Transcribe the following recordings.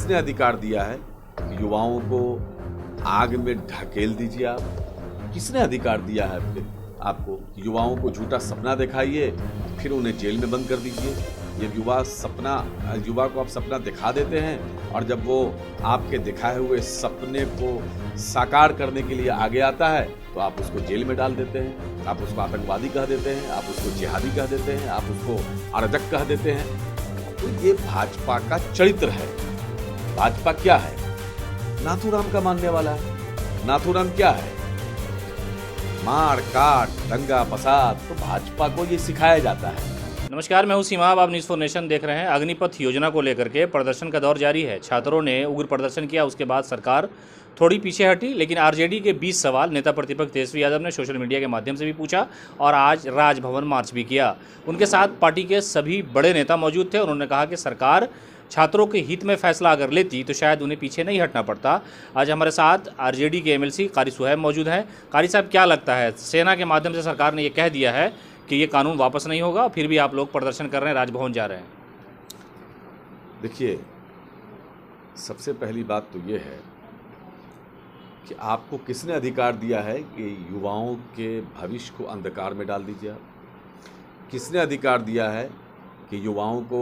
किसने अधिकार दिया है कि युवाओं को आग में ढकेल दीजिए आप? किसने अधिकार दिया है आपको कि युवाओं को झूठा सपना दिखाइए फिर उन्हें जेल में बंद कर दीजिए? ये युवा को आप सपना दिखा देते हैं और जब वो आपके दिखाए हुए सपने को साकार करने के लिए आगे आता है तो आप उसको जेल में डाल देते हैं, आप उसको आतंकवादी कह देते हैं, आप उसको जिहादी कह देते हैं, आप उसको अराजक कह देते हैं। तो ये भाजपा का चरित्र है। भाजपा क्या है? नाथूराम का मानने वाला है। नाथूराम क्या है? मार काट दंगा फसाद। तो भाजपा को ये सिखाया जाता है। नमस्कार, मैं हूं सीमा। आप न्यूज़ फॉर नेशन देख रहे हैं। अग्निपथ योजना को लेकर के प्रदर्शन का दौर जारी है। छात्रों ने उग्र प्रदर्शन किया, उसके बाद सरकार थोड़ी पीछे हटी, लेकिन आरजेडी के 20 सवाल नेता प्रतिपक्ष तेजस्वी यादव ने सोशल मीडिया के माध्यम से भी पूछा और आज राजभवन मार्च भी किया। उनके साथ पार्टी के सभी बड़े नेता मौजूद थे। उन्होंने कहा कि सरकार छात्रों के हित में फैसला अगर लेती तो शायद उन्हें पीछे नहीं हटना पड़ता। आज हमारे साथ आरजेडी के एमएलसी कारी सुहैब मौजूद हैं। कारी साहब, क्या लगता है, सेना के माध्यम से सरकार ने ये कह दिया है कि ये कानून वापस नहीं होगा, फिर भी आप लोग प्रदर्शन कर रहे हैं, राजभवन जा रहे हैं? देखिए, सबसे पहली बात तो ये है कि आपको किसने अधिकार दिया है कि युवाओं के भविष्य को अंधकार में डाल दीजिए आप? किसने अधिकार दिया है कि युवाओं को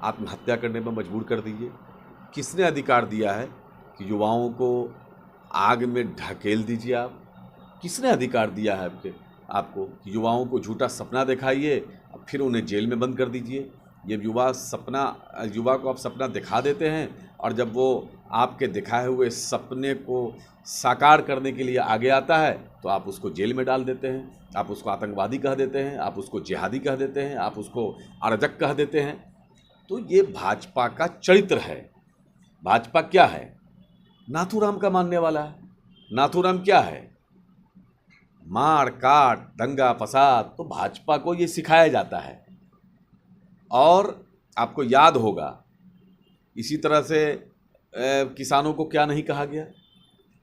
आत्महत्या करने पर मजबूर कर दीजिए? किसने अधिकार दिया है कि युवाओं को आग में ढकेल दीजिए आप? किसने अधिकार दिया है आपको कि युवाओं को झूठा सपना दिखाइए फिर उन्हें जेल में बंद कर दीजिए? ये युवा को आप सपना दिखा देते हैं और जब वो आपके दिखाए हुए सपने को साकार करने के लिए आगे आता है तो आप उसको जेल में डाल देते हैं, आप उसको आतंकवादी कह देते हैं, आप उसको जिहादी कह देते हैं, आप उसको अराजक कह देते हैं। तो ये भाजपा का चरित्र है। भाजपा क्या है? नाथूराम का मानने वाला है। नाथूराम क्या है? मार काट दंगा फसाद। तो भाजपा को ये सिखाया जाता है। और आपको याद होगा, इसी तरह से किसानों को क्या नहीं कहा गया,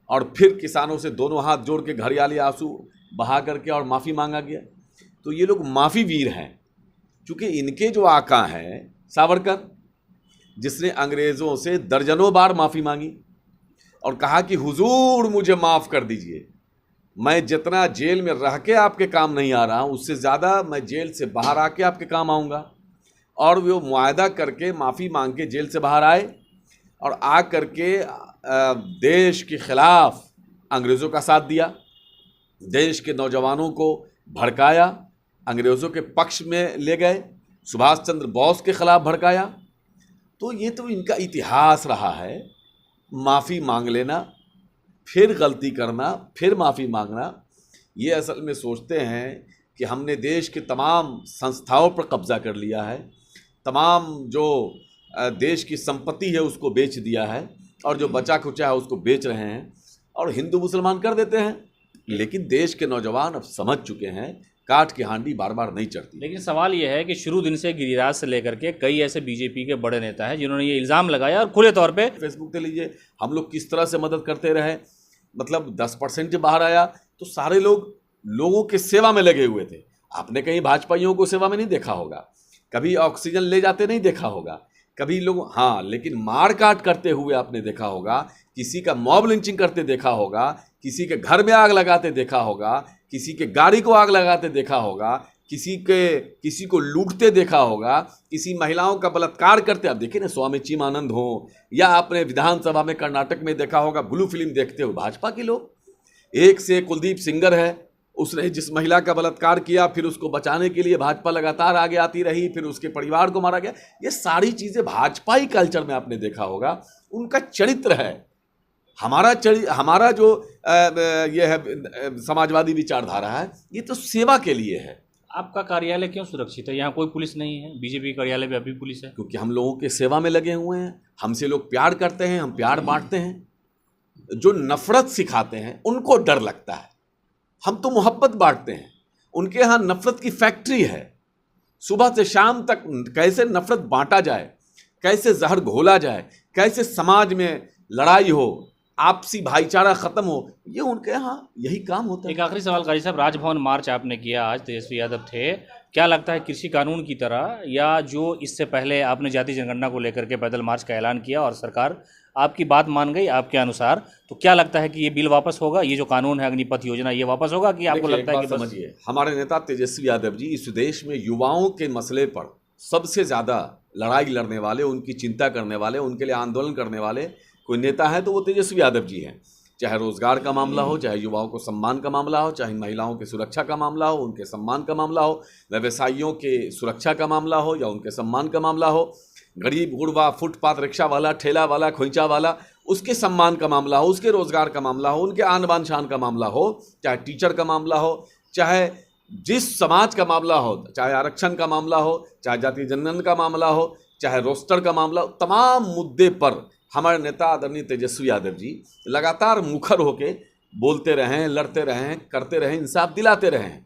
और फिर किसानों से दोनों हाथ जोड़ के घड़ियाली आंसू बहा करके और माफ़ी मांगा गया। तो ये लोग माफ़ी वीर हैं, क्योंकि इनके जो आका हैं सावरकर, जिसने अंग्रेज़ों से दर्जनों बार माफ़ी मांगी और कहा कि हुजूर मुझे माफ़ कर दीजिए, मैं जितना जेल में रह के आपके काम नहीं आ रहा हूँ उससे ज़्यादा मैं जेल से बाहर आके आपके काम आऊँगा। और वो मुआहदा करके माफ़ी मांग के जेल से बाहर आए और आ करके देश के ख़िलाफ़ अंग्रेज़ों का साथ दिया, देश के नौजवानों को भड़काया, अंग्रेज़ों के पक्ष में ले गए, सुभाष चंद्र बोस के ख़िलाफ़ भड़काया। तो ये तो इनका इतिहास रहा है, माफ़ी मांग लेना, फिर गलती करना, फिर माफ़ी मांगना। ये असल में सोचते हैं कि हमने देश के तमाम संस्थाओं पर कब्ज़ा कर लिया है, तमाम जो देश की संपत्ति है उसको बेच दिया है, और जो बचा खुचा है उसको बेच रहे हैं और हिंदू मुसलमान कर देते हैं। लेकिन देश के नौजवान अब समझ चुके हैं काठ की हांडी बार बार नहीं चढ़ती। लेकिन सवाल यह है कि शुरू दिन से गिरिराज से लेकर के कई ऐसे बीजेपी के बड़े नेता हैं जिन्होंने ये इल्ज़ाम लगाया और खुले तौर पे फेसबुक पे लीजिए, हम लोग किस तरह से मदद करते रहे। मतलब 10% जब बाहर आया तो सारे लोगों के सेवा में लगे हुए थे। आपने कहीं भाजपाइयों को सेवा में नहीं देखा होगा, कभी ऑक्सीजन ले जाते नहीं देखा होगा, कभी लोग, हाँ, लेकिन मार काट करते हुए आपने देखा होगा, किसी का मॉब लिंचिंग करते देखा होगा, किसी के घर में आग लगाते देखा होगा, किसी के गाड़ी को आग लगाते देखा होगा, किसी को लूटते देखा होगा, किसी महिलाओं का बलात्कार करते। आप देखिए ना, स्वामी चिमानंद हो, या आपने विधानसभा में कर्नाटक में देखा होगा ब्लू फिल्म देखते हुए भाजपा के लोग। एक से कुलदीप सिंगर है, उसने जिस महिला का बलात्कार किया फिर उसको बचाने के लिए भाजपा लगातार आगे आती रही, फिर उसके परिवार को मारा गया। ये सारी चीज़ें भाजपाई कल्चर में आपने देखा होगा, उनका चरित्र है। हमारा जो ये है समाजवादी विचारधारा है, ये तो सेवा के लिए है। आपका कार्यालय क्यों सुरक्षित है? यहाँ कोई पुलिस नहीं है, बीजेपी कार्यालय में अभी पुलिस है। क्योंकि हम लोगों के सेवा में लगे हुए हैं, हमसे लोग प्यार करते हैं, हम प्यार बांटते हैं। जो नफरत सिखाते हैं उनको डर लगता है, हम तो मोहब्बत बांटते हैं। उनके यहाँ नफरत की फैक्ट्री है, सुबह से शाम तक कैसे नफरत बांटा जाए, कैसे जहर घोला जाए, कैसे समाज में लड़ाई हो, आपसी भाईचारा खत्म हो, ये उनके यहाँ यही काम होता है। एक आखिरी सवाल कारी साहब, राजभवन मार्च आपने किया, आज तेजस्वी यादव थे, क्या लगता है कृषि कानून की तरह, या जो इससे पहले आपने जाति जनगणना को लेकर के पैदल मार्च का ऐलान किया और सरकार आपकी बात मान गई आपके अनुसार, तो क्या लगता है कि ये बिल वापस होगा, ये जो कानून है अग्निपथ योजना, ये वापस होगा कि आपको लगता है कि बस? समझिए, हमारे नेता तेजस्वी यादव जी इस देश में युवाओं के मसले पर सबसे ज़्यादा लड़ाई लड़ने वाले, उनकी चिंता करने वाले, उनके लिए आंदोलन करने वाले कोई नेता है तो वो तेजस्वी यादव जी हैं। चाहे रोजगार का मामला हो, चाहे युवाओं को सम्मान का मामला हो, चाहे महिलाओं की सुरक्षा का मामला हो, उनके सम्मान का मामला हो, व्यवसायियों के सुरक्षा का मामला हो या उनके सम्मान का मामला हो, गरीब गुरबा, फुटपाथ रिक्शा वाला, ठेला वाला, खोइंचा वाला, उसके सम्मान का मामला हो, उसके रोजगार का मामला हो, उनके आन बान शान का मामला हो, चाहे टीचर का मामला हो, चाहे जिस समाज का मामला हो, चाहे आरक्षण का मामला हो, चाहे जाति जनगणना का मामला हो, चाहे रोस्टर का मामला हो, तमाम मुद्दे पर हमारे नेता आदरणीय तेजस्वी यादव जी लगातार मुखर होके बोलते रहें, लड़ते रहें, करते रहें, इंसाफ दिलाते रहें।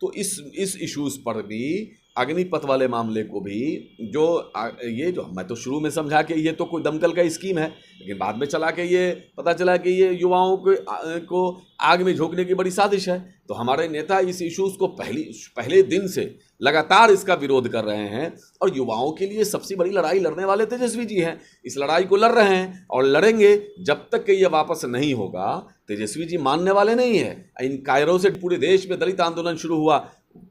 तो इस इश्यूज़ पर भी, अग्निपथ वाले मामले को भी, ये जो मैं तो शुरू में समझा कि ये तो कोई दमकल का स्कीम है, लेकिन बाद में चला के ये पता चला कि ये युवाओं को आग में झोंकने की बड़ी साजिश है। तो हमारे नेता इस इश्यूज़ को पहले दिन से लगातार इसका विरोध कर रहे हैं और युवाओं के लिए सबसे बड़ी लड़ाई लड़ने वाले तेजस्वी जी हैं। इस लड़ाई को लड़ रहे हैं और लड़ेंगे जब तक कि ये वापस नहीं होगा। तेजस्वी जी मानने वाले नहीं हैं। इन कायरों से पूरे देश में दलित आंदोलन शुरू हुआ,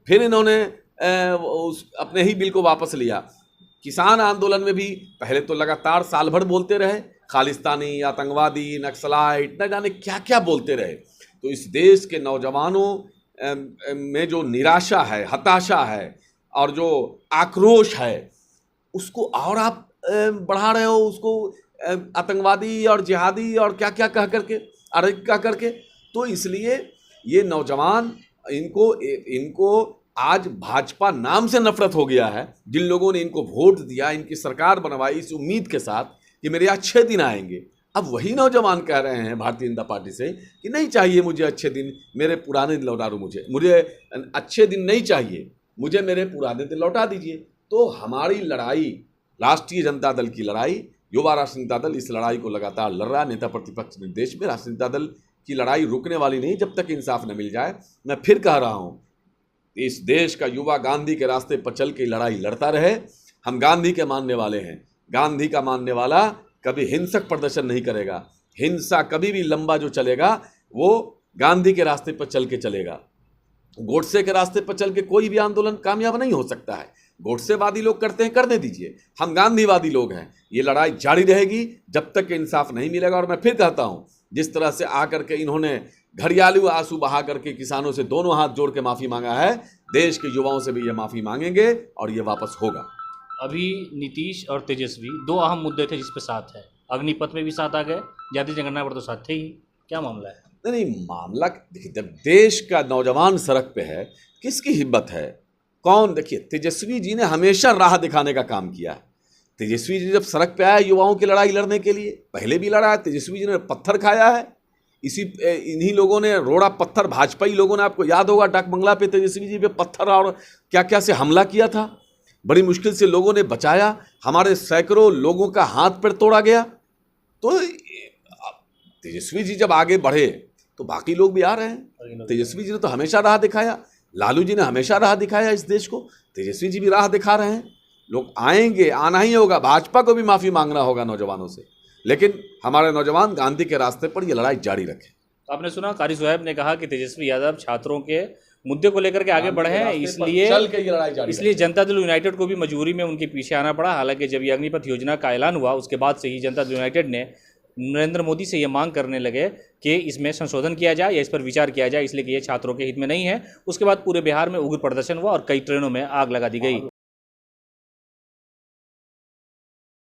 फिर इन्होंने अपने ही बिल को वापस लिया। किसान आंदोलन में भी पहले तो लगातार साल भर बोलते रहे, खालिस्तानी, आतंकवादी, नक्सलाइट, न जाने क्या क्या बोलते रहे। तो इस देश के नौजवानों में जो निराशा है, हताशा है और जो आक्रोश है, उसको और आप बढ़ा रहे हो, उसको आतंकवादी और जिहादी और क्या क्या कह करके, अरे क्या करके। तो इसलिए ये नौजवान, इनको आज भाजपा नाम से नफरत हो गया है। जिन लोगों ने इनको वोट दिया, इनकी सरकार बनवाई इस उम्मीद के साथ कि मेरे अच्छे दिन आएंगे, अब वही नौजवान कह रहे हैं भारतीय जनता पार्टी से कि नहीं चाहिए मुझे अच्छे दिन, मेरे पुराने दिन लौटा दो, मुझे अच्छे दिन नहीं चाहिए, मुझे मेरे पुराने दिन लौटा दीजिए। तो हमारी लड़ाई, राष्ट्रीय जनता दल की लड़ाई, युवा राष्ट्रीय जनता दल इस लड़ाई को लगातार लड़ रहा है। नेता प्रतिपक्ष निर्देश में राष्ट्रीय जनता दल की लड़ाई रुकने वाली नहीं जब तक इंसाफ न मिल जाए। मैं फिर कह रहा हूँ, इस देश का युवा गांधी के रास्ते पर चल के लड़ाई लड़ता रहे। हम गांधी के मानने वाले हैं। गांधी का मानने वाला कभी हिंसक प्रदर्शन नहीं करेगा। हिंसा कभी भी लंबा जो चलेगा वो गांधी के रास्ते पर चल के चलेगा। गोडसे के रास्ते पर चल के कोई भी आंदोलन कामयाब नहीं हो सकता है। गोडसेवादी लोग करते हैं, करने दीजिए। हम गांधीवादी लोग हैं। ये लड़ाई जारी रहेगी जब तक कि इंसाफ नहीं मिलेगा। और मैं फिर कहता हूँ, जिस तरह से आकर के इन्होंने घड़ियालू आंसू बहा करके किसानों से दोनों हाथ जोड़ के माफ़ी मांगा है, देश के युवाओं से भी ये माफ़ी मांगेंगे और ये वापस होगा। अभी नीतीश और तेजस्वी दो अहम मुद्दे थे जिस पे साथ है। अग्निपथ में भी साथ आ गए, जाति जनगणना पर तो साथ थे ही। क्या मामला है? नहीं, मामला देखिए, जब देश का नौजवान सड़क पे है, किसकी हिम्मत है? कौन? देखिए, तेजस्वी जी ने हमेशा राह दिखाने का काम किया है। तेजस्वी जी जब सड़क पे आए युवाओं की लड़ाई लड़ने के लिए, पहले भी लड़ा है। तेजस्वी जी ने पत्थर खाया है। इन्हीं लोगों ने रोड़ा पत्थर, भाजपाई लोगों ने, आपको याद होगा डाक बंगला पे तेजस्वी जी पे पत्थर और क्या क्या से हमला किया था। बड़ी मुश्किल से लोगों ने बचाया। हमारे सैकड़ों लोगों का हाथ पैर तोड़ा गया। तो तेजस्वी जी जब आगे बढ़े तो बाकी लोग भी आ रहे हैं। तेजस्वी जी ने तो हमेशा राह दिखाया। लालू जी ने हमेशा राह दिखाया इस देश को। तेजस्वी जी भी राह दिखा रहे हैं। लोग आएंगे, आना ही होगा। भाजपा को भी माफ़ी मांगना होगा नौजवानों से, लेकिन हमारे नौजवान गांधी के रास्ते पर ये लड़ाई जारी रखें। आपने सुना कारी साहब ने कहा कि तेजस्वी यादव छात्रों के मुद्दे को लेकर के आगे बढ़े हैं, इसलिए जनता दल यूनाइटेड को भी मजबूरी में उनके पीछे आना पड़ा। हालांकि जब ये अग्निपथ योजना का ऐलान हुआ उसके बाद से ही जनता दल यूनाइटेड ने नरेंद्र मोदी से ये मांग करने लगे कि इसमें संशोधन किया जाए या इस पर विचार किया जाए, इसलिए कि ये छात्रों के हित में नहीं है। उसके बाद पूरे बिहार में उग्र प्रदर्शन हुआ और कई ट्रेनों में आग लगा दी गई।